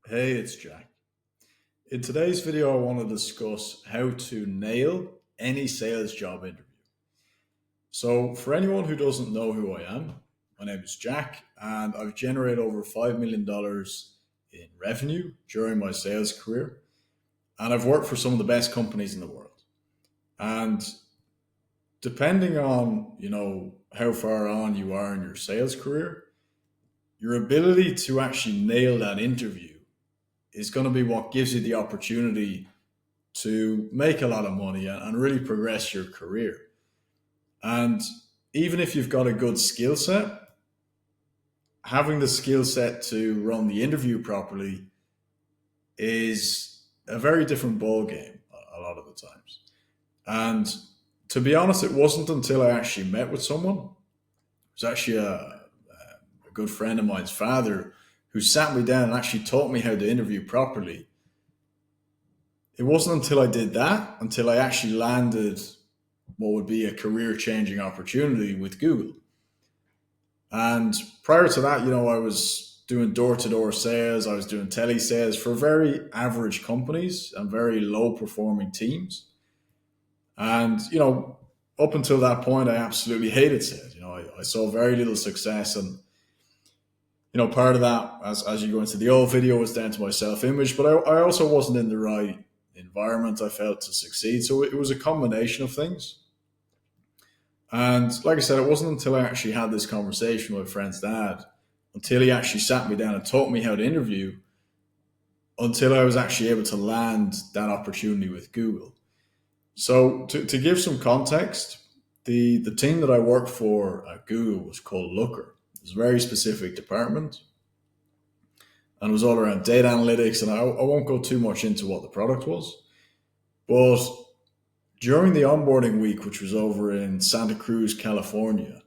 Hey, it's Jack. In today's video, I want to discuss how to nail any sales job interview. So, for anyone who doesn't know who I am, my name is Jack, and I've generated over $5 million in revenue during my sales career. And I've worked for some of the best companies in the world. And depending on, how far on you are in your sales career, your ability to actually nail that interview is going to be what gives you the opportunity to make a lot of money and really progress your career. And even if you've got a good skill set, having the skill set to run the interview properly is a very different ball game a lot of the times. And to be honest, it wasn't until I actually met with someone. It was actually a good friend of mine's father who sat me down and actually taught me how to interview properly. It wasn't until I did that, until I actually landed what would be a career changing opportunity with Google. And prior to that, I was doing door to door sales, I was doing tele sales for very average companies and very low performing teams. And, up until that point, I absolutely hated sales. I saw very little success. And, part of that, as you go into the old video, was down to my self image, but I also wasn't in the right environment, I felt, to succeed. So it was a combination of things. And like I said, it wasn't until I actually had this conversation with my friend's dad, until he actually sat me down and taught me how to interview, until I was actually able to land that opportunity with Google. So to give some context, the team that I worked for at Google was called Looker. It was a very specific department, and it was all around data analytics. And I won't go too much into what the product was, but during the onboarding week, which was over in Santa Cruz, California,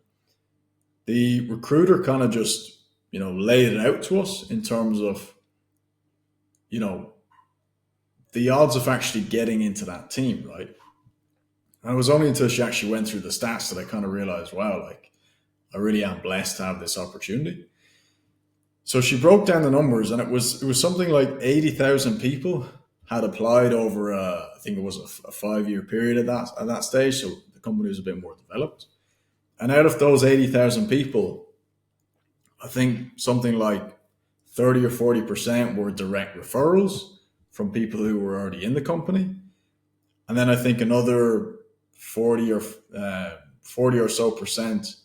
the recruiter kind of just, laid it out to us in terms of, you know, the odds of actually getting into that team, right? And it was only until she actually went through the stats that I kind of realized, wow, like I really am blessed to have this opportunity. So she broke down the numbers, and it was something like 80,000 people had applied over I think it was a 5 year period at that stage. So the company was a bit more developed. And out of those 80,000 people, I think something like 30 or 40% were direct referrals from people who were already in the company. And then I think another 40 or 40 or so percent,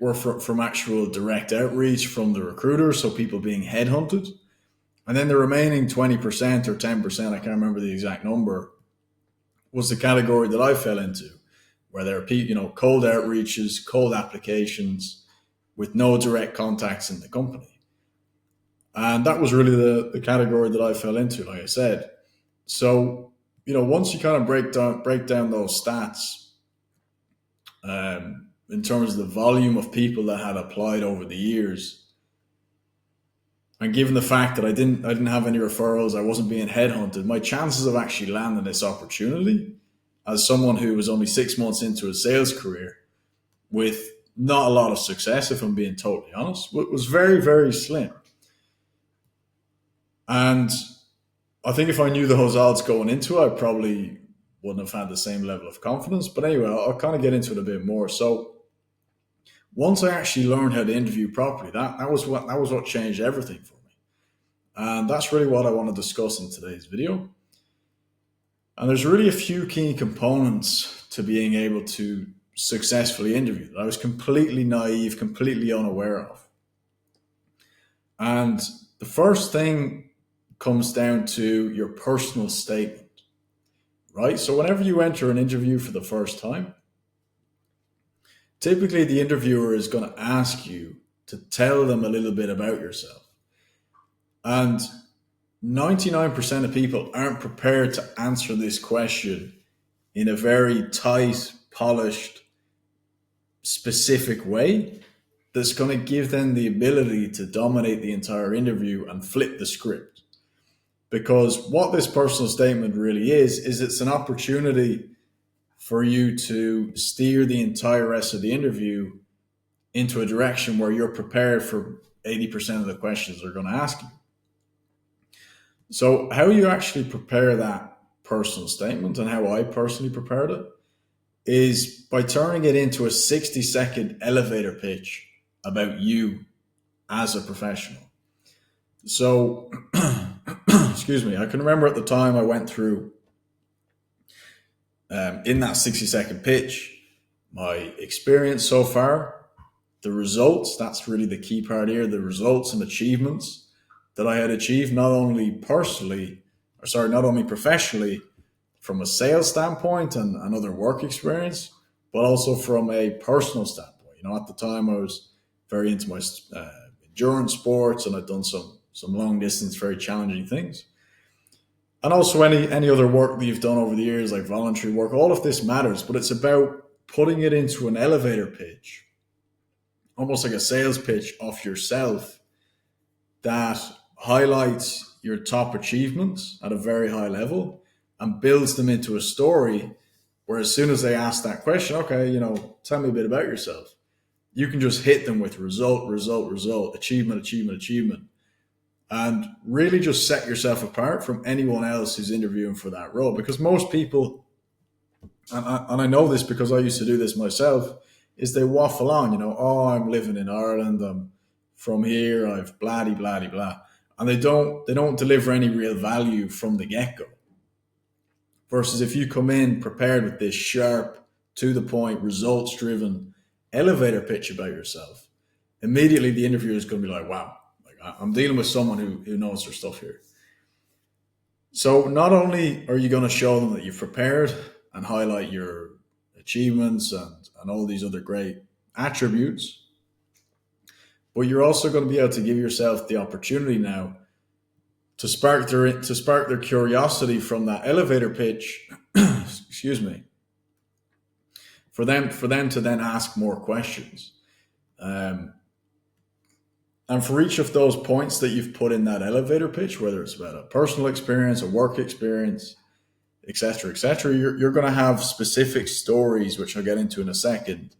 were from actual direct outreach from the recruiter, so people being headhunted. And then the remaining 20% or 10%, I can't remember the exact number, was the category that I fell into, where there are cold outreaches, cold applications with no direct contacts in the company. And that was really the category that I fell into, like I said. So, once you kind of break down those stats, in terms of the volume of people that had applied over the years, and given the fact that I didn't have any referrals, I wasn't being headhunted, my chances of actually landing this opportunity as someone who was only 6 months into a sales career with not a lot of success, if I'm being totally honest, was very, very slim. And I think if I knew those odds going into it, I probably wouldn't have had the same level of confidence. But anyway, I'll kind of get into it a bit more. So once I actually learned how to interview properly, that was what changed everything for me. And that's really what I want to discuss in today's video. And there's really a few key components to being able to successfully interview that I was completely naive, completely unaware of. And the first thing comes down to your personal statement, right? So whenever you enter an interview for the first time, typically the interviewer is going to ask you to tell them a little bit about yourself. And 99% of people aren't prepared to answer this question in a very tight, polished, specific way that's going to give them the ability to dominate the entire interview and flip the script. Because what this personal statement really is it's an opportunity for you to steer the entire rest of the interview into a direction where you're prepared for 80% of the questions they're going to ask you. So, how you actually prepare that personal statement and how I personally prepared it is by turning it into a 60-second elevator pitch about you as a professional. So, excuse me, I can remember at the time I went through in that 60-second pitch my experience so far, the results, that's really the key part here, the results and achievements that I had achieved, not only professionally from a sales standpoint and other work experience, but also from a personal standpoint. At the time I was very into my endurance sports, and I'd done some long distance, very challenging things. And also any other work that you've done over the years, like voluntary work, all of this matters, but it's about putting it into an elevator pitch, almost like a sales pitch of yourself that highlights your top achievements at a very high level and builds them into a story where as soon as they ask that question, okay, tell me a bit about yourself, you can just hit them with result, achievement, and really just set yourself apart from anyone else who's interviewing for that role. Because most people, and I know this because I used to do this myself, is they waffle on, oh, I'm living in Ireland, I'm from here, I've blah. And they don't deliver any real value from the get-go. Versus if you come in prepared with this sharp, to the point, results-driven elevator pitch about yourself, immediately the interviewer is going to be like, wow, I'm dealing with someone who knows their stuff here. So not only are you going to show them that you've prepared and highlight your achievements and all these other great attributes, but you're also going to be able to give yourself the opportunity now to spark their curiosity from that elevator pitch, excuse me, for them to then ask more questions. And for each of those points that you've put in that elevator pitch, whether it's about a personal experience, a work experience, et cetera, you're going to have specific stories, which I'll get into in a second,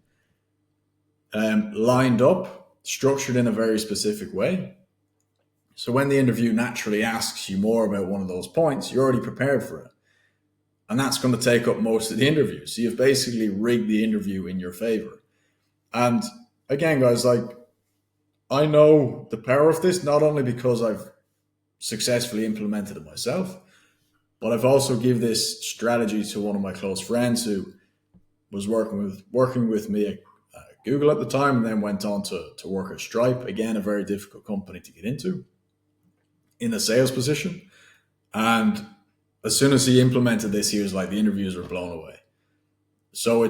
lined up, structured in a very specific way. So when the interview naturally asks you more about one of those points, you're already prepared for it. And that's going to take up most of the interview. So you've basically rigged the interview in your favor. And again, guys, I know the power of this, not only because I've successfully implemented it myself, but I've also given this strategy to one of my close friends who was working with me at Google at the time, and then went on to work at Stripe. Again, a very difficult company to get into in a sales position. And as soon as he implemented this, he was like, the interviews were blown away. So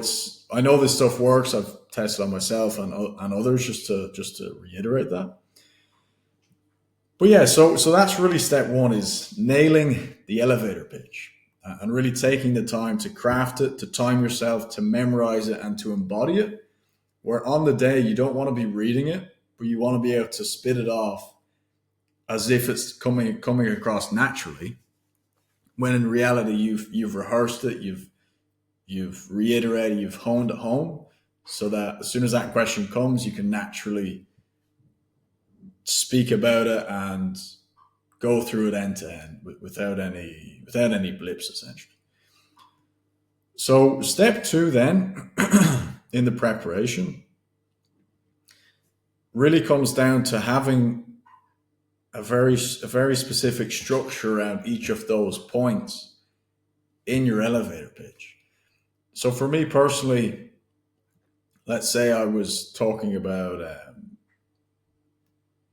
I know this stuff works. I've tested on myself and others, just to reiterate that. But yeah, so that's really step one, is nailing the elevator pitch and really taking the time to craft it, to time yourself, to memorize it, and to embody it. Where on the day you don't want to be reading it, but you want to be able to spit it off as if it's coming across naturally, when in reality you've rehearsed it, you've reiterated, you've honed it home, so that as soon as that question comes, you can naturally speak about it and go through it end to end without any blips, essentially. So step two then in the preparation really comes down to having a very specific structure around each of those points in your elevator pitch. So for me personally, let's say I was talking about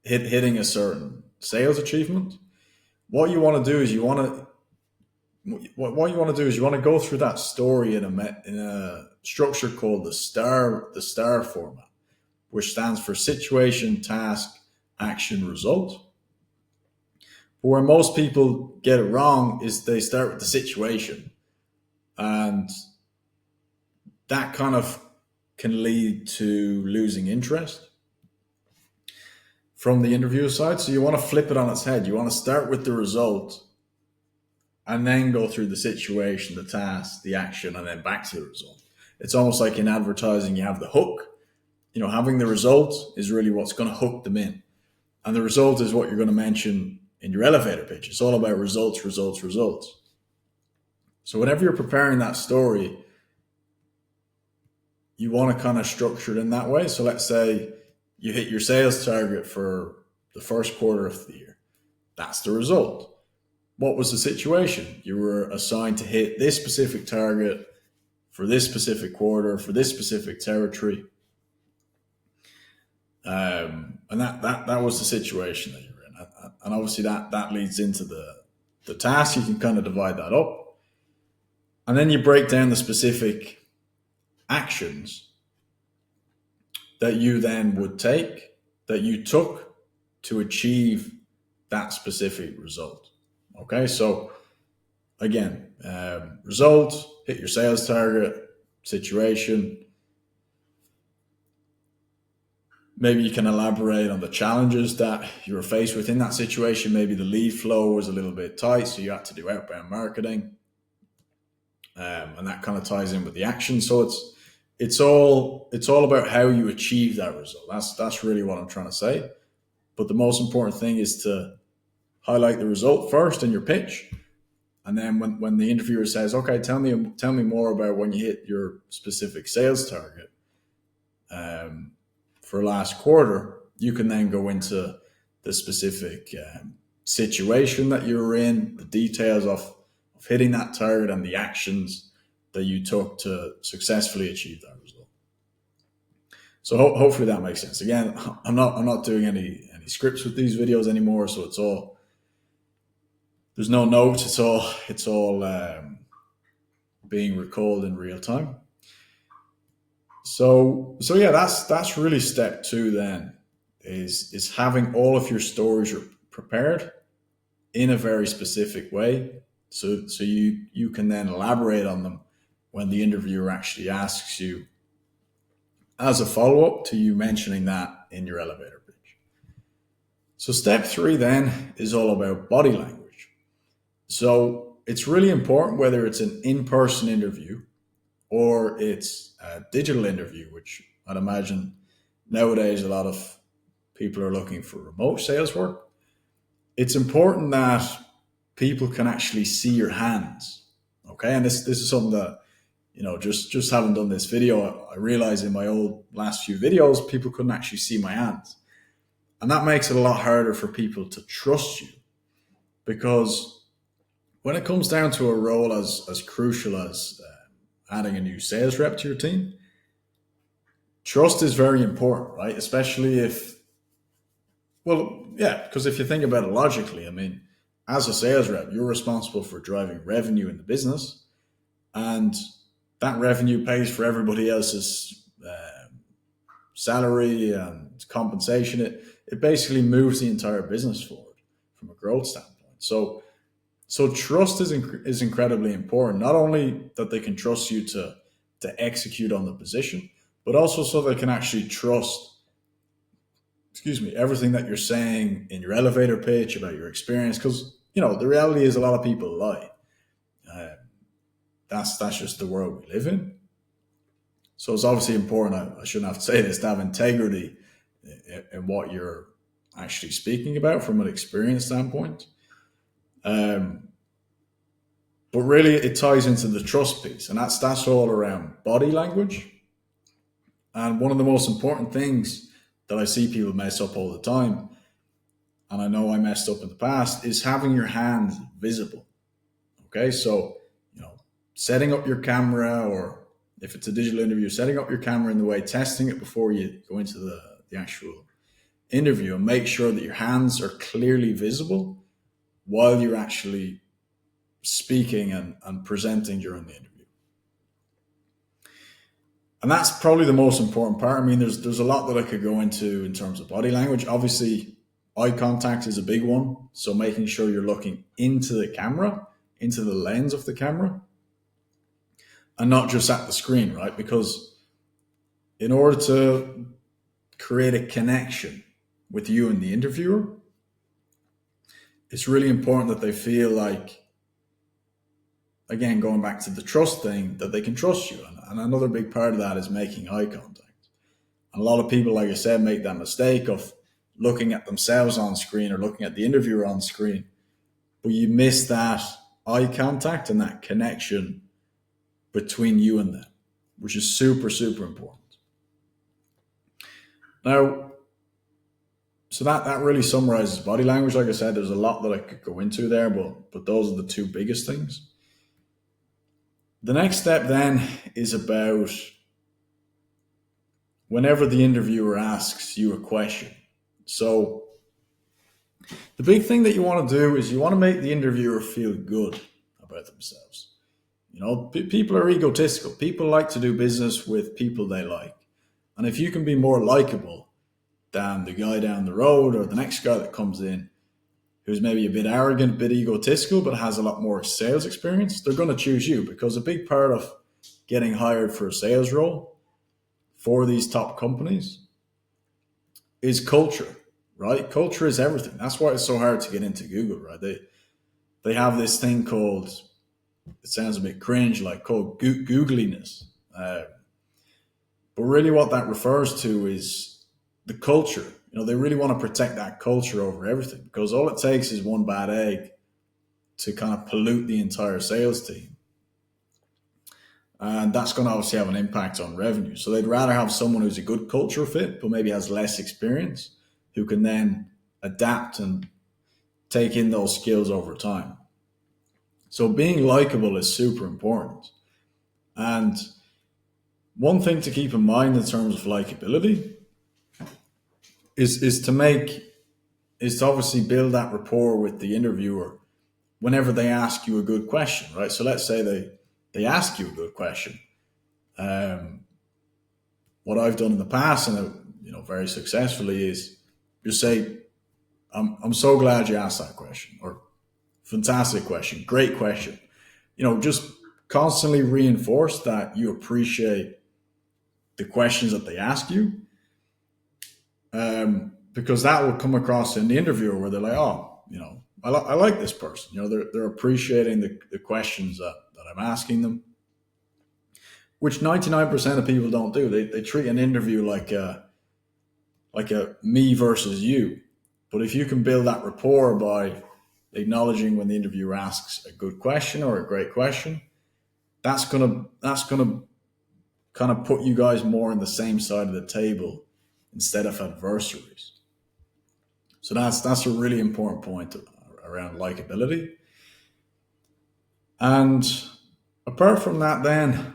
hitting a certain sales achievement. What you want to do is you want to go through that story in a structure called the STAR format, which stands for situation, task, action, result. But where most people get it wrong is they start with the situation, and that kind of can lead to losing interest from the interviewer side. So you want to flip it on its head. You want to start with the result and then go through the situation, the task, the action, and then back to the result. It's almost like in advertising, you have the hook. Having the result is really what's going to hook them in. And the result is what you're going to mention in your elevator pitch. It's all about results, results, results. So whenever you're preparing that story, you want to kind of structure it in that way. So let's say you hit your sales target for the first quarter of the year. That's the result. What was the situation? You were assigned to hit this specific target for this specific quarter, for this specific territory. And that was the situation that you were in. And obviously that leads into the task. You can kind of divide that up. And then you break down the specific actions that you then would take, that you took to achieve that specific result. Okay, so again, result, hit your sales target, situation. Maybe you can elaborate on the challenges that you were faced with in that situation. Maybe the lead flow was a little bit tight, so you had to do outbound marketing. And that kind of ties in with the action. So it's all about how you achieve that result. That's really what I'm trying to say. But the most important thing is to highlight the result first in your pitch. And then when the interviewer says, okay, tell me more about when you hit your specific sales target for last quarter, you can then go into the specific situation that you were in, the details of hitting that target and the actions that you took to successfully achieve that result. So hopefully that makes sense. Again, I'm not doing any scripts with these videos anymore, so it's all, there's no notes. It's all being recalled in real time. So yeah, that's really step 2 then, is having all of your stories prepared in a very specific way. So you can then elaborate on them when the interviewer actually asks you as a follow-up to you mentioning that in your elevator pitch. So step 3 then is all about body language. So it's really important whether it's an in-person interview or it's a digital interview, which I'd imagine nowadays a lot of people are looking for remote sales work. It's important that people can actually see your hands. Okay. And this is something that, just having done this video, I realized in my last few videos, people couldn't actually see my hands. And that makes it a lot harder for people to trust you, because when it comes down to a role as crucial as adding a new sales rep to your team, trust is very important, right? Especially because if you think about it logically, I mean, as a sales rep, you're responsible for driving revenue in the business, and that revenue pays for everybody else's salary and compensation. It basically moves the entire business forward from a growth standpoint. So trust is incredibly important. Not only that they can trust you to execute on the position, but also so they can actually trust everything that you're saying in your elevator pitch about your experience. Because the reality is a lot of people lie. That's just the world we live in. So it's obviously important, I shouldn't have to say this, to have integrity in what you're actually speaking about from an experience standpoint. But really it ties into the trust piece, and that's all around body language. And one of the most important things that I see people mess up all the time, and I know I messed up in the past, is having your hands visible. Okay, so setting up your camera, or if it's a digital interview, setting up your camera in the way, testing it before you go into the actual interview, and make sure that your hands are clearly visible while you're actually speaking and presenting during the interview. And that's probably the most important part. I mean, there's a lot that I could go into in terms of body language. Obviously, eye contact is a big one. So making sure you're looking into the camera, into the lens of the camera, and not just at the screen, right? Because in order to create a connection with you and the interviewer, it's really important that they feel like, again, going back to the trust thing, that they can trust you. And another big part of that is making eye contact. And a lot of people, like I said, make that mistake of, looking at themselves on screen or looking at the interviewer on screen, but you miss that eye contact and that connection between you and them, which is super, super important. Now, so that really summarizes body language. Like I said, there's a lot that I could go into there, but those are the two biggest things. The next step then is about whenever the interviewer asks you a question. So the big thing that you want to do is you want to make the interviewer feel good about themselves. People are egotistical. People like to do business with people they like. And if you can be more likable than the guy down the road or the next guy that comes in who's maybe a bit arrogant, a bit egotistical, but has a lot more sales experience, they're going to choose you, because a big part of getting hired for a sales role for these top companies is culture, right? Culture is everything. That's why it's so hard to get into Google, right? They have this thing called, it sounds a bit cringe, like called googliness. But really what that refers to is the culture. They really want to protect that culture over everything, because all it takes is one bad egg to kind of pollute the entire sales team. And that's going to obviously have an impact on revenue. So they'd rather have someone who's a good culture fit, but maybe has less experience, who can then adapt and take in those skills over time. So being likable is super important. And one thing to keep in mind in terms of likability is to obviously build that rapport with the interviewer whenever they ask you a good question, right? So let's say they ask you a good question. What I've done in the past, and very successfully, is just say, I'm so glad you asked that question, or fantastic question, great question. Just constantly reinforce that you appreciate the questions that they ask you, because that will come across in the interview where they're like, oh, I like this person. They're appreciating the questions that I'm asking them, which 99% of people don't do. They treat an interview like a me versus you. But if you can build that rapport by acknowledging when the interviewer asks a good question or a great question, that's gonna kind of put you guys more on the same side of the table instead of adversaries. So that's a really important point around likability. And apart from that, then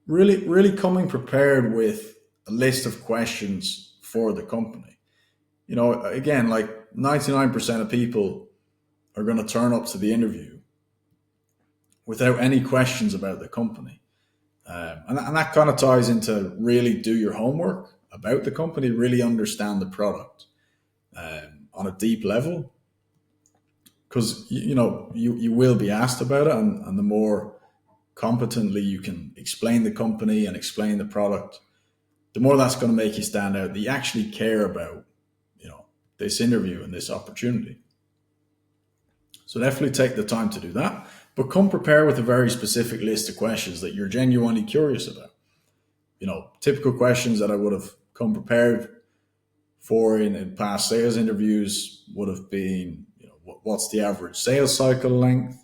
really coming prepared with a list of questions for the company. Again, like 99% of people are going to turn up to the interview without any questions about the company. And that kind of ties into really do your homework about the company, really understand the product on a deep level, because you will be asked about it, and the more competently you can explain the company and explain the product, the more that's going to make you stand out, that you actually care about this interview and this opportunity. So definitely take the time to do that, but come prepared with a very specific list of questions that you're genuinely curious about. Typical questions that I would have come prepared for in past sales interviews would have been, what's the average sales cycle length?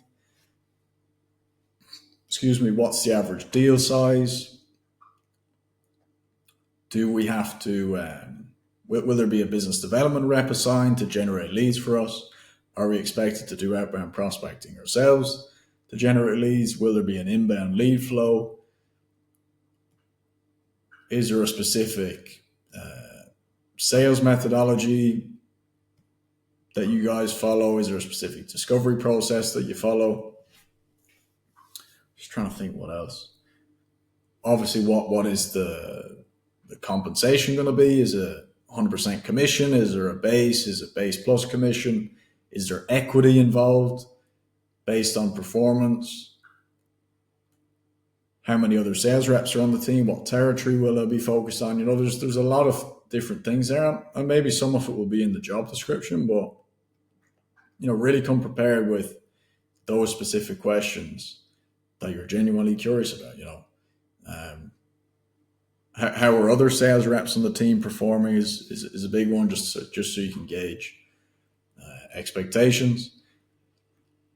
What's the average deal size? Do we have to, will there be a business development rep assigned to generate leads for us? Are we expected to do outbound prospecting ourselves to generate leads? Will there be an inbound lead flow? Is there a specific sales methodology that you guys follow? Is there a specific discovery process that you follow? Just trying to think what else. Obviously, what is the compensation going to be? Is it 100% commission? Is there a base? Is it base plus commission? Is there equity involved based on performance? How many other sales reps are on the team? What territory will they be focused on? There's a lot of different things there, and maybe some of it will be in the job description, but really come prepared with those specific questions that you're genuinely curious about. how are other sales reps on the team performing is a big one, just so you can gauge expectations.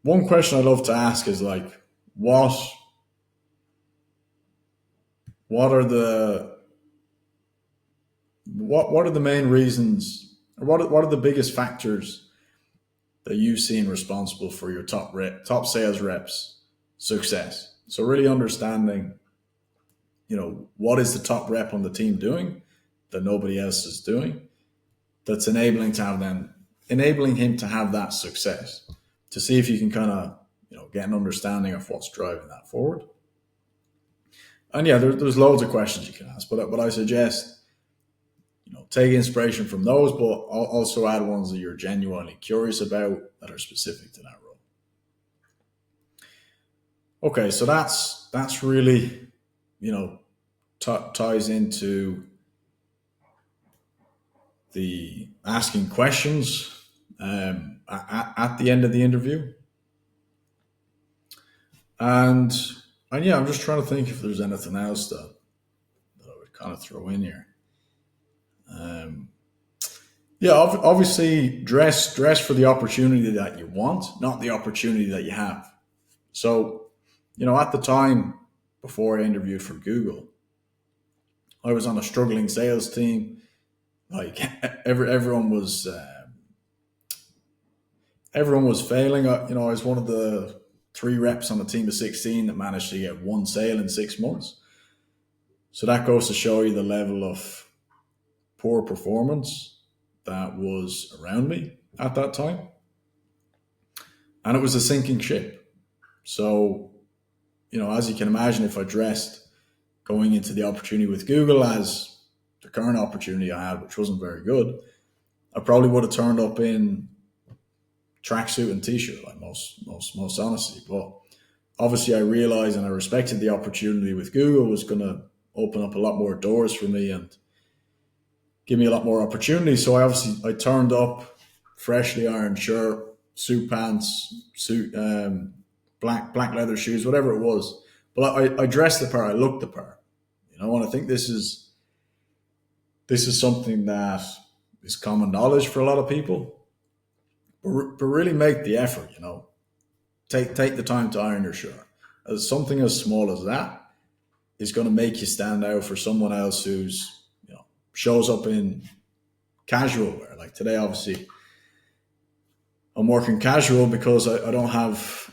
One question I love to ask is like, what what are the what are the main reasons, or what are the biggest factors that you've seen responsible for your top sales reps success? So really understanding, what is the top rep on the team doing that nobody else is doing, that's enabling him to have that success, to see if you can kind of get an understanding of what's driving that forward. And yeah, there's loads of questions you can ask, but I suggest take inspiration from those, but also add ones that you're genuinely curious about that are specific to that role. Okay, so that's really ties into the asking questions at the end of the interview. And yeah, I'm just trying to think if there's anything else that I would kind of throw in here. Yeah, obviously dress for the opportunity that you want, not the opportunity that you have. So, at the time before I interviewed for Google, I was on a struggling sales team. Like everyone was failing. I was one of the three reps on a team of 16 that managed to get one sale in 6 months. So that goes to show you the level of poor performance that was around me at that time. And it was a sinking ship. So, as you can imagine, if I dressed going into the opportunity with Google as the current opportunity I had, which wasn't very good, I probably would have turned up in tracksuit and t-shirt, like most honestly. But obviously I realized and I respected the opportunity with Google was going to open up a lot more doors for me and give me a lot more opportunity. So I turned up, freshly ironed shirt, suit pants, black leather shoes, whatever it was. But I dressed the part, I looked the part, and I think this is something that is common knowledge for a lot of people. But really make the effort, Take the time to iron your shirt. As something as small as that is going to make you stand out for someone else who's shows up in casual wear. Like today, obviously, I'm working casual because I don't have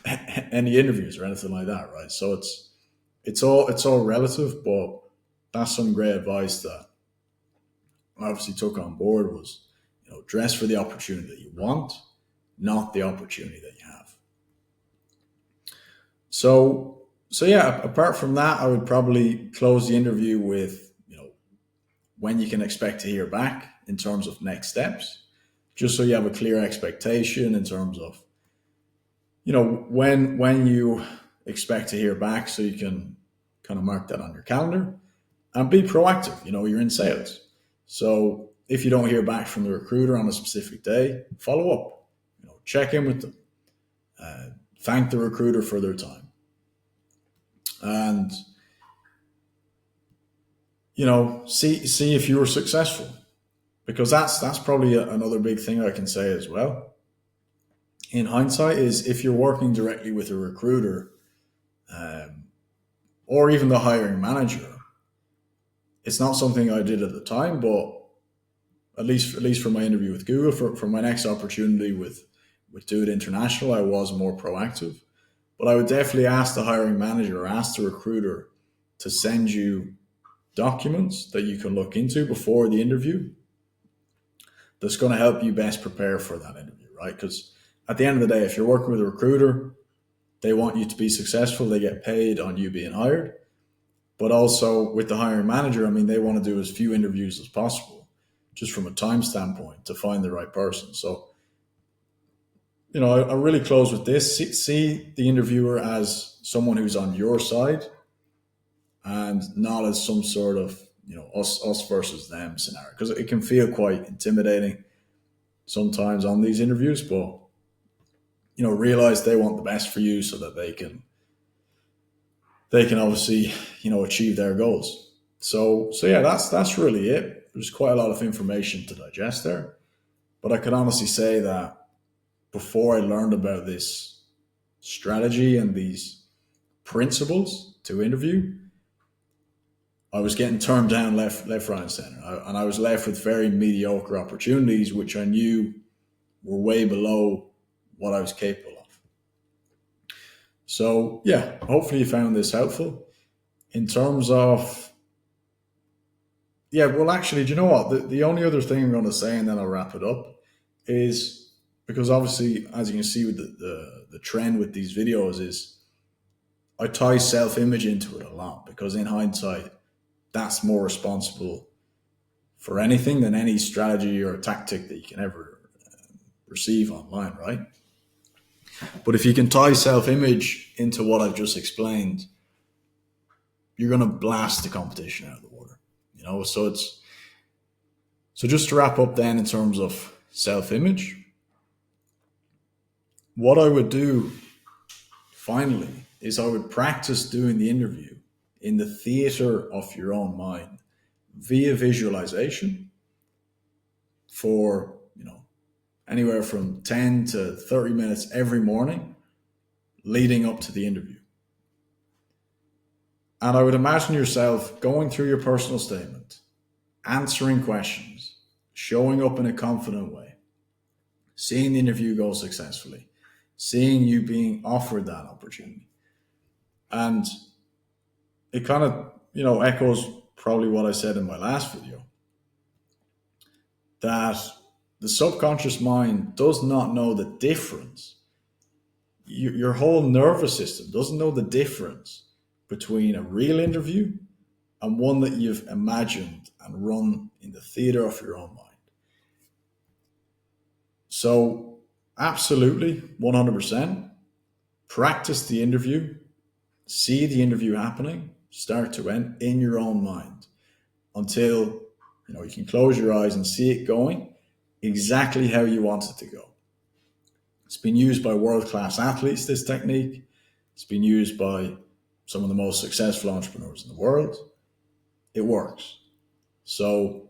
any interviews or anything like that, right? So it's all relative, but that's some great advice that I obviously took on board was, dress for the opportunity that you want, not the opportunity that you have. So yeah, apart from that, I would probably close the interview with, when you can expect to hear back in terms of next steps, just so you have a clear expectation in terms of, when you expect to hear back, so you can kind of mark that on your calendar and be proactive. You're in sales. So if you don't hear back from the recruiter on a specific day, follow up, check in with them, thank the recruiter for their time. And see if you were successful, because that's probably another big thing I can say as well. In hindsight, is if you're working directly with a recruiter, or even the hiring manager, it's not something I did at the time, but at least for my interview with Google, for my next opportunity with Do It International, I was more proactive. But I would definitely ask the hiring manager or ask the recruiter to send you documents that you can look into before the interview that's going to help you best prepare for that interview, right? Because at the end of the day, if you're working with a recruiter, they want you to be successful. They get paid on you being hired. But also with the hiring manager, they want to do as few interviews as possible, just from a time standpoint, to find the right person. So, I really close with this. See the interviewer as someone who's on your side and not as some sort of, us versus them scenario. Because it can feel quite intimidating sometimes on these interviews, but, realize they want the best for you so that they can obviously, achieve their goals. So yeah, that's really it. There's quite a lot of information to digest there, but I could honestly say that before I learned about this strategy and these principles to interview, I was getting turned down left, right, and center, and I was left with very mediocre opportunities, which I knew were way below what I was capable of. So yeah, hopefully you found this helpful. In terms of, yeah, well, actually, do you know what? The only other thing I'm going to say, and then I'll wrap it up, is because obviously, as you can see with the trend with these videos, is I tie self image into it a lot because in hindsight, that's more responsible for anything than any strategy or tactic that you can ever receive online, right? But if you can tie self image into what I've just explained, you're going to blast the competition out of the water. So just to wrap up then in terms of self image, what I would do finally is I would practice doing the interview in the theater of your own mind via visualization for, anywhere from 10 to 30 minutes every morning leading up to the interview. And I would imagine yourself going through your personal statement, answering questions, showing up in a confident way, seeing the interview go successfully, seeing you being offered that opportunity. And it kind of, echoes probably what I said in my last video, that the subconscious mind does not know the difference. Your whole nervous system doesn't know the difference between a real interview and one that you've imagined and run in the theater of your own mind. So, absolutely, 100%, practice the interview, see the interview happening, start to end in your own mind until you can close your eyes and see it going exactly how you want it to go. It's been used by world-class athletes, this technique. It's been used by some of the most successful entrepreneurs in the world. It works. So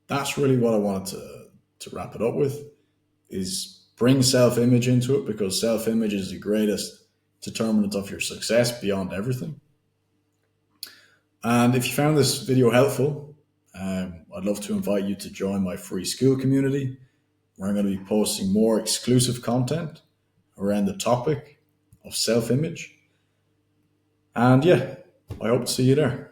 that's really what I wanted to wrap it up with, is bring self-image into it, because self-image is the greatest determinant of your success beyond everything. And if you found this video helpful, I'd love to invite you to join my free school community, where I'm going to be posting more exclusive content around the topic of self-image. And yeah, I hope to see you there.